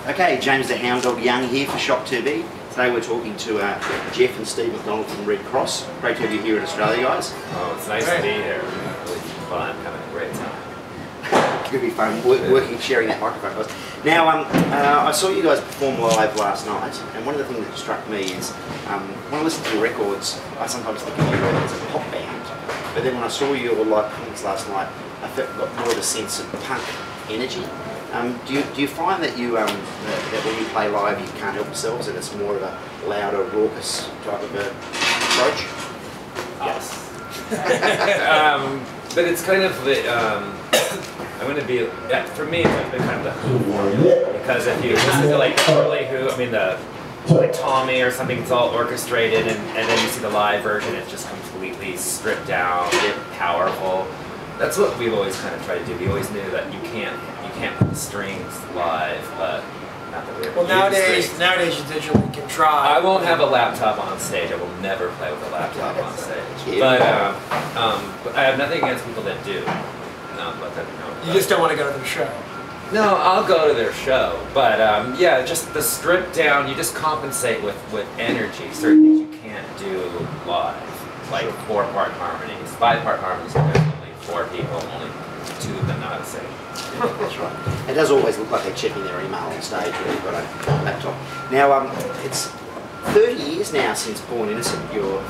Okay, James the Hound Dog Young here for Shock TV. Today we're talking to Jeff and Steve McDonald from Red Cross. Great to have you here in Australia, guys. Oh, it's nice to be here. Really fun, having a great time. It's going to be fun working, sharing that microphone, guys. Now, I saw you guys perform live last night, and one of the things that struck me is when I listen to your records, I sometimes think of you as a pop band, but then when I saw your live performance last night, I felt got more of a sense of punk energy. Do you find that you that when you play live you can't help yourselves and it's more of a louder, raucous type of approach? Yes. But it's kind of I'm going to be, for me, it's like kind of the Who formula. Because if you listen to like early Who, I mean like Tommy or something, it's all orchestrated, and then you see the live version, it's just completely stripped down, powerful. That's what we've always kind of tried to do. We always knew that you can't put the strings live, but not that we're. Well, nowadays you digitally can try. I won't have a laptop on stage. I will never play with a laptop on stage. But I have nothing against people that do. You just don't want to go to their show. No, I'll go to their show, but yeah, just the stripped down. You just compensate with energy. Certain things you can't do live, like 4-part harmonies, 5-part harmonies. Only 4 people, only 2 of them know how to sing. That's right. It does always look like they're checking their email on stage when you've got a laptop. Now, it's 30 years now since Born Innocent, your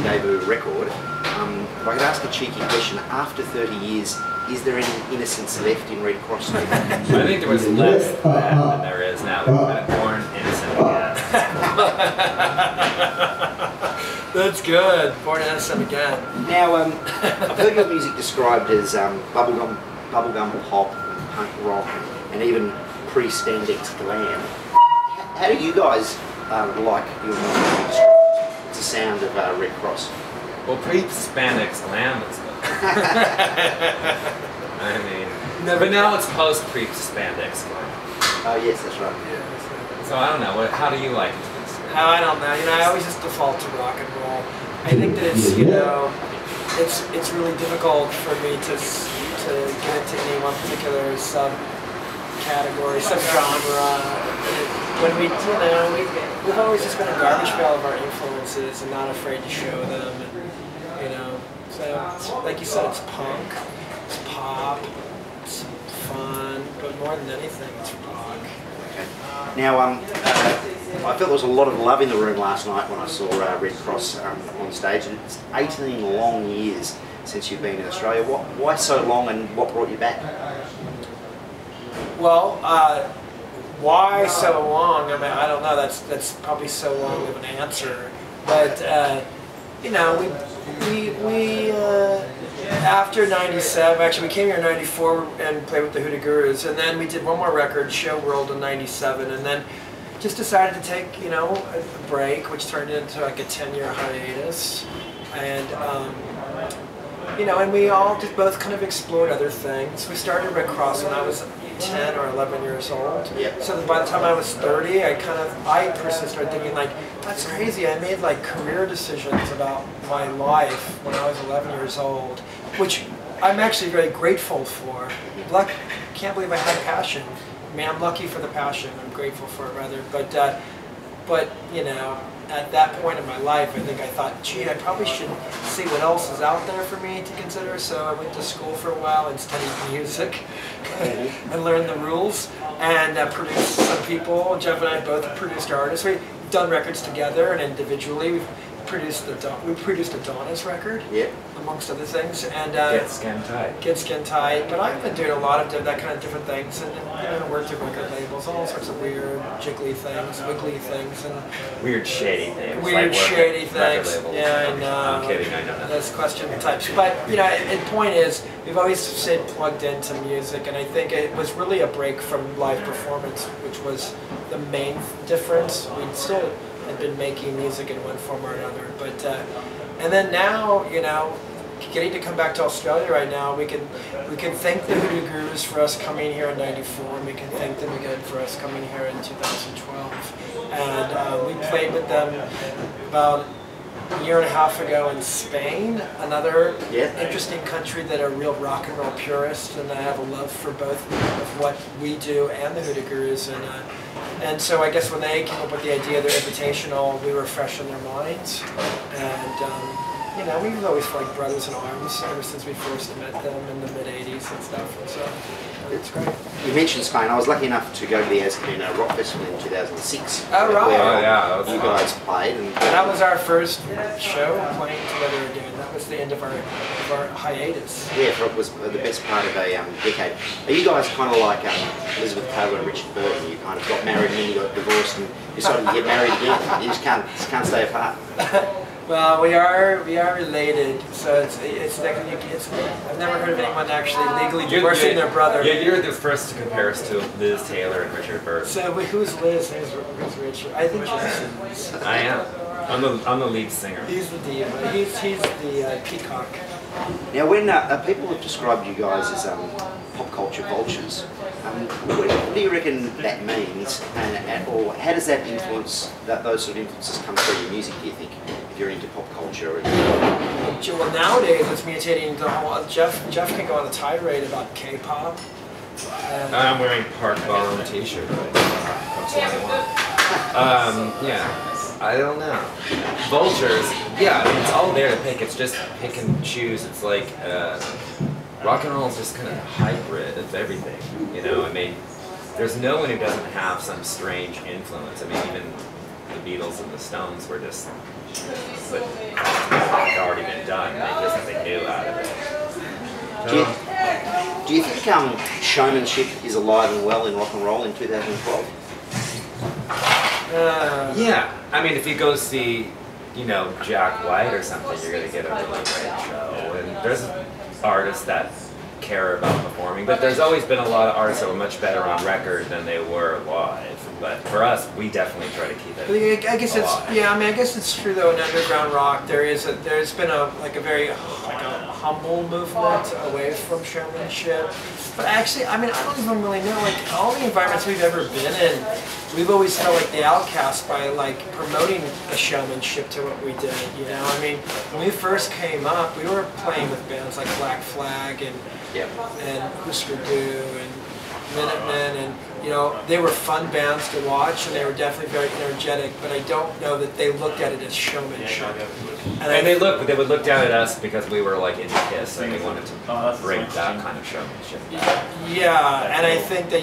debut record. If I could ask a cheeky question, after 30 years, is there any innocence left in Red Cross? I think there was less than there is now. We're kind of born innocent again. That's good. Born innocent again. Now, I've heard your music described as bubblegum pop, and punk rock, and even pre-spandex glam. How do you guys like your music? It's the sound of Red Cross. Well, pre-spandex glam is good. I mean, but now it's post-pre-spandex glam. Oh yes, that's right. Yeah. So I don't know. How do you like it? I don't know. You know, I always just default to rock and roll. I think that it's it's really difficult for me to get into any one particular subcategory, subgenre. When we've always just been a garbage pail of our influences and not afraid to show them. And, so it's, like you said, it's punk, it's pop, it's fun, but more than anything, it's rock. Okay. Now, I felt there was a lot of love in the room last night when I saw Red Cross on stage. And it's 18 long years since you've been in Australia. Why so long, and what brought you back? Well, why so long? I mean, I don't know. That's probably so long of an answer. But you know, we after '97, actually, we came here in '94 and played with the Hoodoo Gurus, and then we did one more record, Show World, in '97, and then just decided to take a break, which turned into like a 10-year hiatus, and and we all just both kind of explored other things. We started Red Cross when I was 10 or 11 years old. Yep. So by the time I was 30, I personally started thinking like, that's crazy. I made like career decisions about my life when I was 11 years old, which I'm actually very grateful for. Can't believe I had passion. I mean, I'm lucky for the passion. I'm grateful for it rather. But at that point in my life, I think I thought, gee, I probably should see what else is out there for me to consider. So I went to school for a while and studied music and learned the rules and produced some people. Jeff and I both produced artists. We've done records together and individually. We've produced a Adonis record, amongst other things, and Get Skin Tight. Get Skin Tight. But I've been doing a lot of that kind of different things, and worked at record labels, all sorts of weird, jiggly things, wiggly things, and weird, shady things. Weird, like shady things. Yeah, I know. I'm kidding. I know that. Those question types. But the point is, we've always stayed plugged into music, and I think it was really a break from live performance, which was the main difference. We still had been making music in one form or another, but and then now, getting to come back to Australia right now, we can thank the Hoodoo Gurus for us coming here in '94, and we can thank them again for us coming here in 2012. And we played with them about a year and a half ago in Spain, another Yeah. interesting country that are real rock and roll purists, and I have a love for both of what we do and the Hoodoo Gurus, and so I guess when they came up with the idea of their invitational, we were fresh in their minds, and you know, we've always felt like brothers in arms ever since we first met them in the mid-'80s and stuff, and so it's great. You mentioned Spain. I was lucky enough to go to the Azcamino Rock Festival in 2006. Oh, right. Where Oh, yeah, that was you fun. guys played. And That was our first show playing together again. That was the end of our hiatus. yeah, it was the best part of a decade. Are you guys kind of like Elizabeth Taylor and Richard Burton? You kind of got married and then you got divorced and decided to get married again. You just can't stay apart. Well, we are related, so it's I've never heard of anyone actually legally divorcing their brother. Yeah, you're the first to compare us to Liz Taylor and Richard Burton. So who's Liz? Who's Richard? I think she's Liz. I am. I'm the lead singer. He's the diva. He's the peacock. Now, when people have described you guys as pop culture vultures, what do you reckon that means, or how does that influence, those sort of influences come through your music, do you think, if you're into pop culture? Well, nowadays it's mutating the whole. Jeff can go on a tirade about K-pop. I'm wearing Park Bom t-shirt right now. From 21. Yeah. I don't know. Vultures, yeah, I mean, it's all there to pick. It's just pick and choose. It's like rock and roll is just kind of a hybrid of everything. You know, I mean, there's no one who doesn't have some strange influence. I mean, even the Beatles and the Stones were just, but had already been done. They did something new out of it. Do you think showmanship is alive and well in rock and roll in 2012? Yeah, I mean, if you go see, you know, Jack White or something, you're gonna get a really great show. And there's artists that care about performing, but there's always been a lot of artists that were much better on record than they were live. But for us, we definitely try to keep it. I guess it's alive. I mean, I guess it's true though. In underground rock, there's been a very humble movement away from showmanship. But actually, I mean, I don't even really know. Like all the environments we've ever been in, we've always felt like the outcast by like promoting the showmanship to what we did. You know, I mean, when we first came up, we were playing with bands like Black Flag and Husker Du and Minutemen, and you know, they were fun bands to watch, and they were definitely very energetic. But I don't know that they looked at it as showmanship. And they would look down at us because we were like into Kiss, and they wanted to bring that kind of showmanship back. Yeah, and I think that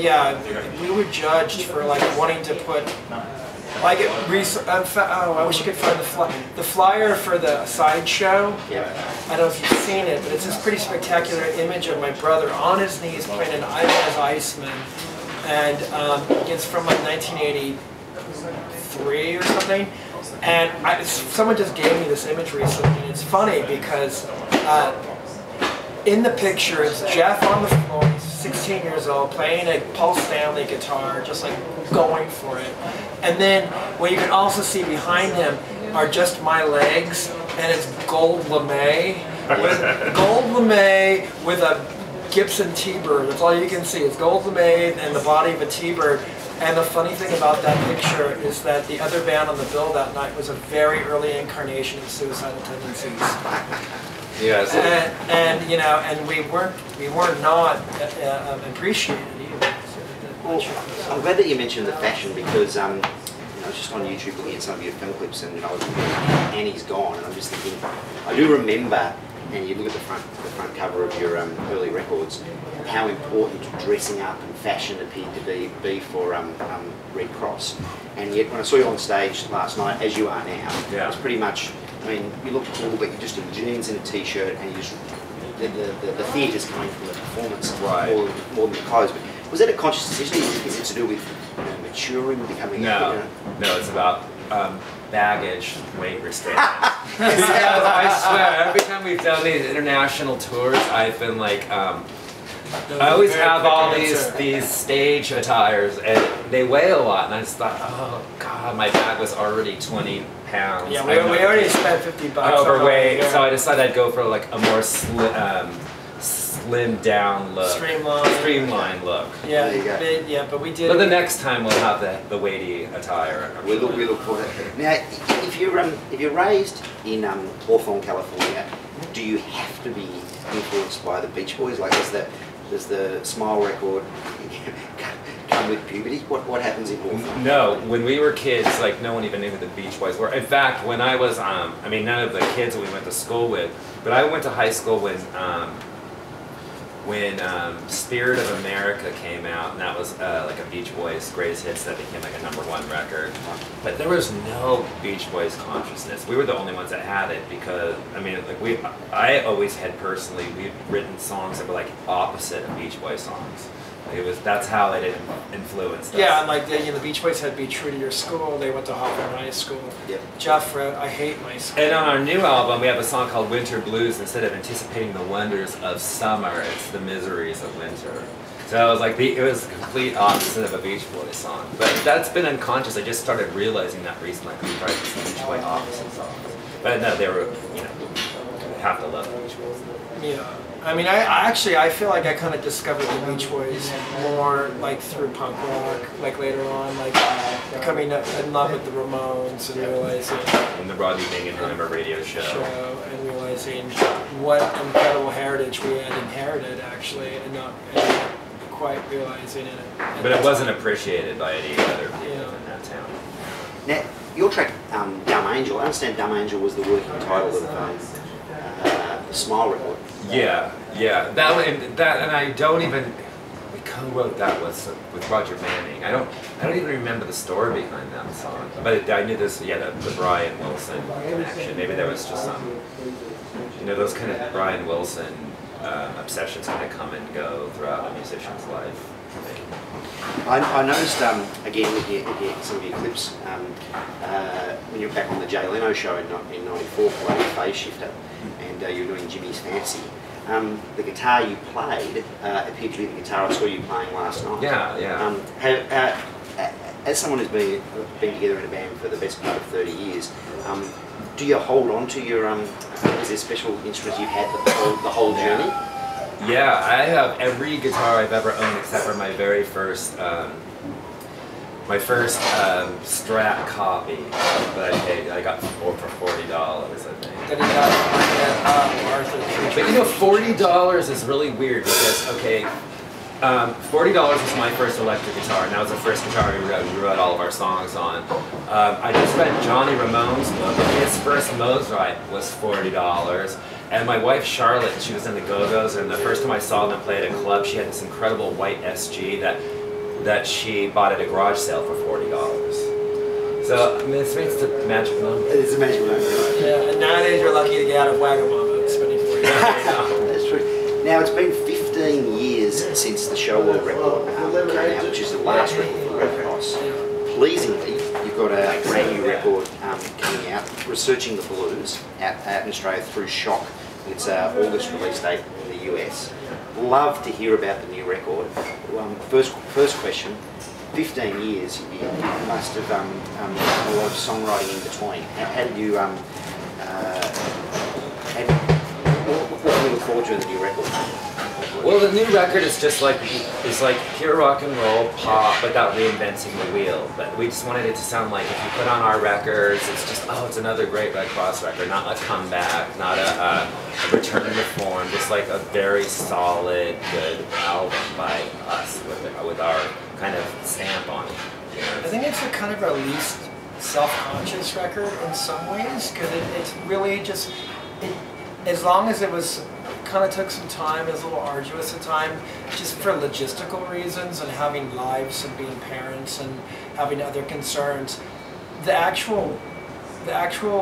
we were judged for like wanting to put. I wish you could find the flyer for the sideshow. Yeah. I don't know if you've seen it, but it's this pretty spectacular image of my brother on his knees playing an Ivan as Iceman, and it's from like 1983 or something. And someone just gave me this image recently, and it's funny because in the picture it's Jeff on the floor, he's 16 years old, playing a Paul Stanley guitar, just like going for it. And then what you can also see behind him are just my legs, and it's Gold LeMay. Gold LeMay with a Gibson T-Bird. That's all you can see. It's Gold LeMay and the body of a T-Bird. And the funny thing about that picture is that the other band on the bill that night was a very early incarnation of Suicidal Tendencies. Yes. And you know, and we were not appreciated either. Well, I'm glad that you mentioned the fashion because you know, I was just on YouTube looking at some of your film clips and I was looking at Annie's Gone, and I'm just thinking, I do remember, and you look at the front cover of your early records, how important dressing up and fashion appeared to be for Red Cross. And yet when I saw you on stage last night, as you are now, Yeah. it's pretty much, I mean, you look cool, but you're just in jeans and a t-shirt, and you just, the theatre's coming from the performance more than the clothes. But was that a conscious decision? Is it to do with maturing, becoming? No, it's about baggage, weight restraint. I swear, every time we've done these international tours, I've been like, I always have all these stage attires, and they weigh a lot, and I just thought, oh god, my bag was already 20 pounds. Yeah, we already spent $50 overweight, so I decided I'd go for like a more slimmed down look, streamlined look. Yeah, There you go. yeah, but we did. But the next time we'll have the weighty attire. We look forward to it. Now, if you're raised in Hawthorne, California, do you have to be influenced by the Beach Boys? Like, does the Smile record come with puberty? What happens in Hawthorne? No, when we were kids, like no one even knew who the Beach Boys were. In fact, when I was, I mean, none of the kids that we went to school with, but I went to high school when Spirit of America came out, and that was like a Beach Boys greatest hits that became like a #1 record. But there was no Beach Boys consciousness. We were the only ones that had it because, I mean, like I always had personally, we'd written songs that were like opposite of Beach Boys songs. That's how it influenced us. Yeah, and like the Beach Boys had Be True to Your School. They went to Hawthorne High School. Yep. Jeff wrote I Hate My School. And on our new album, we have a song called Winter Blues. Instead of anticipating the wonders of summer, it's the miseries of winter. So it was like it was the complete opposite of a Beach Boys song. But that's been unconscious. I just started realizing that recently. We tried these Beach Boys opposite songs. But no, they were, you know, have to love the Beach Boys. Yeah. I mean, I feel like I kind of discovered the Beach Boys more like through punk rock, like later on, like becoming in love with the Ramones and realizing And the Rodney Bingenheimer radio show. And realizing what incredible heritage we had inherited actually, and not quite realizing it. But it wasn't appreciated by any other people in that town. Now, your track, Dumb Angel, I understand Dumb Angel was the working title of the Smile record. Yeah. And I don't even. We co-wrote that with Roger Manning. I don't even remember the story behind that song. But I knew this. Yeah, the Brian Wilson connection. Maybe there was just some. You know, those kind of Brian Wilson obsessions kind of come and go throughout a musician's life. I noticed, again, with some of your clips, when you were back on the Jay Leno show in '94, playing Phase Shifter, and you were doing Jimmy's Fancy. The guitar you played appeared to be the guitar I saw you playing last night. Yeah. As someone who's been together in a band for the best part of 30 years, do you hold on to your, is there special instruments you've had the whole journey? Yeah, I have every guitar I've ever owned except for my very first, Strat copy that I got for $40, I think. That he got Arthur. But you know, $40 is really weird because, okay, $40 was my first electric guitar, and that was the first guitar we wrote all of our songs on. I just read Johnny Ramone's book, and his first Mozart was $40. And my wife Charlotte, she was in the Go-Go's, and the first time I saw them play at a club, she had this incredible white SG that she bought at a garage sale for $40. So, I mean, it's a magic number. It's a magic number. Yeah, and nowadays you're lucky to get out of Wagamama spending $40. That's true. Now, it's been 15 years since the Show World record came out, which is the last record for Red Cross. Pleasingly, you've got a brand new record coming out, Researching the Blues, out in Australia through Shock. It's August release date in the US. Love to hear about the new record. First question, 15 years, you must have done a lot of songwriting in between. How did you, what can we look forward to in the new record? Well, the new record is just like pure rock and roll pop without reinventing the wheel. But we just wanted it to sound like if you put on our records, it's just it's another great Red Cross record, not a comeback, not a return to form, just like a very solid, good album by us with our kind of stamp on it. You know? I think it's a kind of our least self-conscious record in some ways, because it's really just, as long as it was, kind of took some time, it was a little arduous at time, just for logistical reasons and having lives and being parents and having other concerns. The actual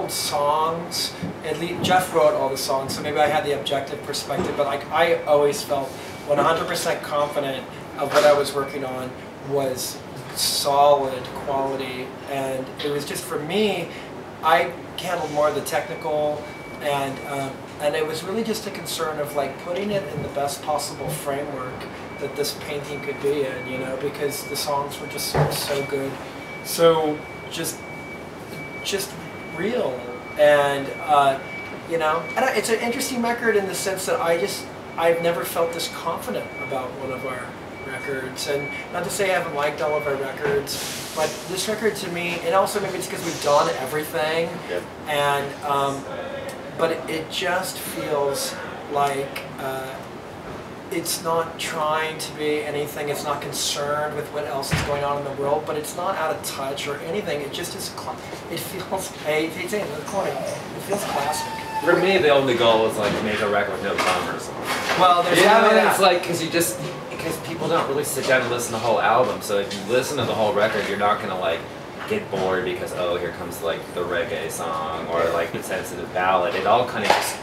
songs, at least Jeff wrote all the songs, so maybe I had the objective perspective, but like I always felt 100% confident of what I was working on was solid quality, and it was just, for me, I handled more of the technical, and it was really just a concern of like putting it in the best possible framework that this painting could be in, you know, because the songs were just so good, so just real, and you know, and it's an interesting record in the sense that I've never felt this confident about one of our records. And not to say I haven't liked all of our records, but this record to me, and also maybe it's because we've done everything, Yep. and but it just feels like it's not trying to be anything. It's not concerned with what else is going on in the world, but it's not out of touch or anything. It just is. It feels. It feels classic. For me, the only goal is like to make a record with no commerce. Well, there's Yeah, that. it's like because people don't really sit down and listen to the whole album. So if you listen to the whole record, you're not gonna like get bored because oh, here comes like the reggae song or like the sensitive ballad. It all kind of just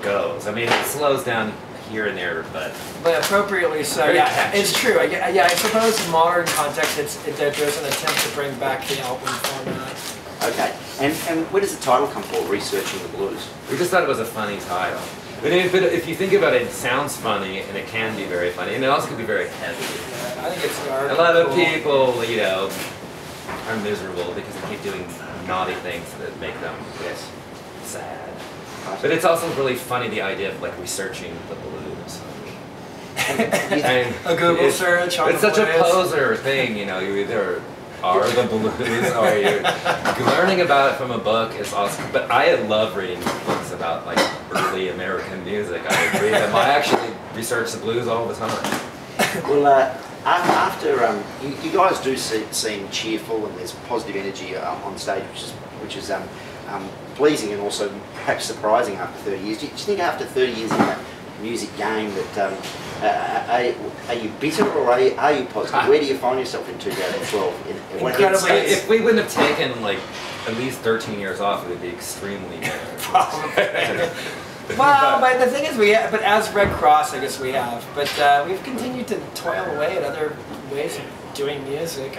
goes. I mean, it slows down here and there, but appropriately so. Very Yeah, catchy. it's true. I suppose in modern context, there's an attempt to bring back the album format. Okay. And where does the title come from? Researching the blues. we just thought it was a funny title. But if you think about it, it sounds funny and it can be very funny, and it also can be very heavy. I think it's dark. A lot of cool. people, you know, are miserable because they keep doing naughty things that make them Yes. sad. But it's also really funny, the idea of like researching the blues. And A Google it's- search on It's the such a blues. poser thing, you know. You either are the blues or you're learning about it from a book is awesome. But I love reading books about like early American music. I read them. I actually research the blues all the time. Well, after you guys do seem cheerful and there's positive energy on stage, which is pleasing and also perhaps surprising after 30 years. Do you think after 30 years in the music game that are you bitter or are you positive? Where do you find yourself in 2012? When it hits- Incredibly- If we wouldn't have taken like at least 13 years off, it would be extremely negative. Well, but the thing is, but as Red Cross, I guess we have. But we've continued to toil away at other ways of doing music.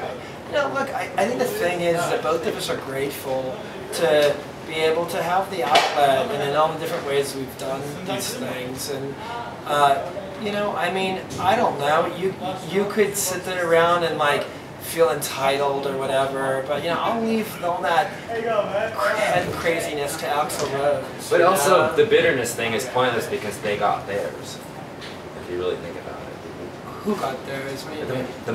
Look, I think the thing is that both of us are grateful to be able to have the outlet and in all the different ways we've done these things. And I mean, I don't know. You could sit there around and like feel entitled or whatever, but I'll leave all that head craziness to Axl Rose. But you also, know? the bitterness thing is pointless because they got theirs. If you really think about it. Who got theirs? What do you mean? The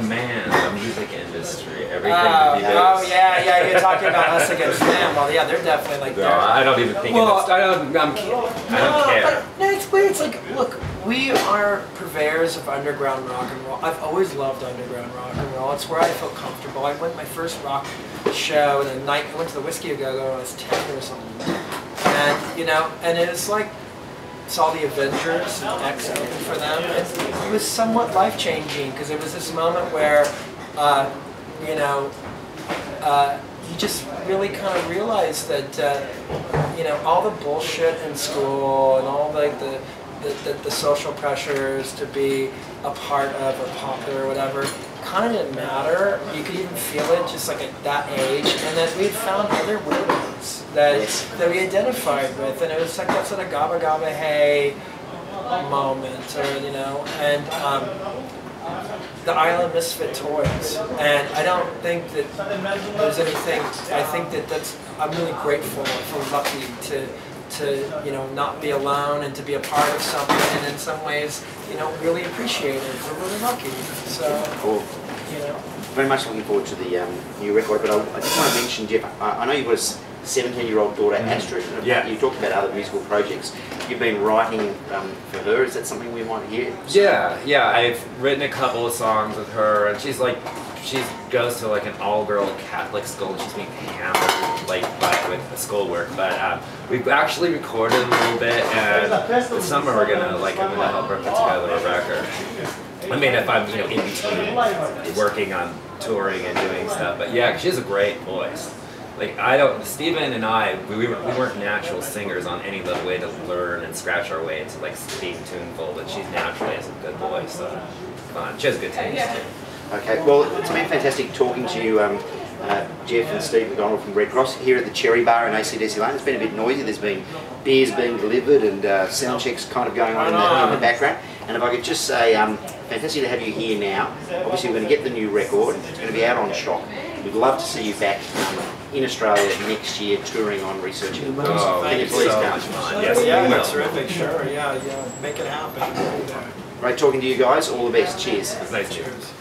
music industry, everything. Oh, yeah, you're talking about us against them. Well, yeah, they're definitely like No, they're- I don't even think Well, of it. I'm kidding. I don't care. But, no, it's weird. It's like, look, we are purveyors of underground rock and roll. I've always loved underground rock and roll. It's where I feel comfortable. I went to my first rock show and I went to the Whiskey A Go Go when I was 10 or something. And, and it was like, saw the Avengers and X open for them. And it was somewhat life-changing because it was this moment where, you just really kind of realized that, all the bullshit in school and all like the social pressures to be a part of or popular or whatever kind of didn't matter. You could even feel it just like at that age, and that we'd found other weird ones that we identified with, and it was like that sort of gabba gabba hey moment, or and the Island Misfit Toys. And I don't think that there's anything. I think that I'm really grateful. I feel lucky to not be alone and to be a part of something, and in some ways, really appreciate it. We're really lucky. So, Cool. Very much looking forward to the new record, but I just want to mention, Jeff, I know you've got a 17-year-old daughter, Astrid. Yeah. You talked about other musical projects. You've been writing for her. Is that something we might hear? Yeah, I've written a couple of songs with her, and she goes to like an all-girl Catholic school, and she's being hammered like with the schoolwork. But we've actually recorded a little bit, and this summer I'm gonna help her put together a record. I mean, if I'm in between working on touring and doing stuff, but yeah, she has a great voice. Like Stephen and I, we weren't natural singers on any little way to learn and scratch our way into like being tuneful, but she naturally has a good voice, so it's fun. She has good taste too. Okay, well, it's been fantastic talking to you, Jeff and Steve McDonald from Red Cross here at the Cherry Bar in ACDC Lane. It's been a bit noisy. There's been beers being delivered and sound checks kind of going on in the background. And if I could just say, fantastic to have you here now. Obviously, we're going to get the new record. It's going to be out on Shock. We'd love to see you back in Australia next year touring on researching the books. Oh, Can you thank please so come? much fun. Yes, yeah, we will. that's terrific. Sure, yeah, make it happen. Great talking to you guys. All the best. Cheers. It's nice to meet you. Cheers.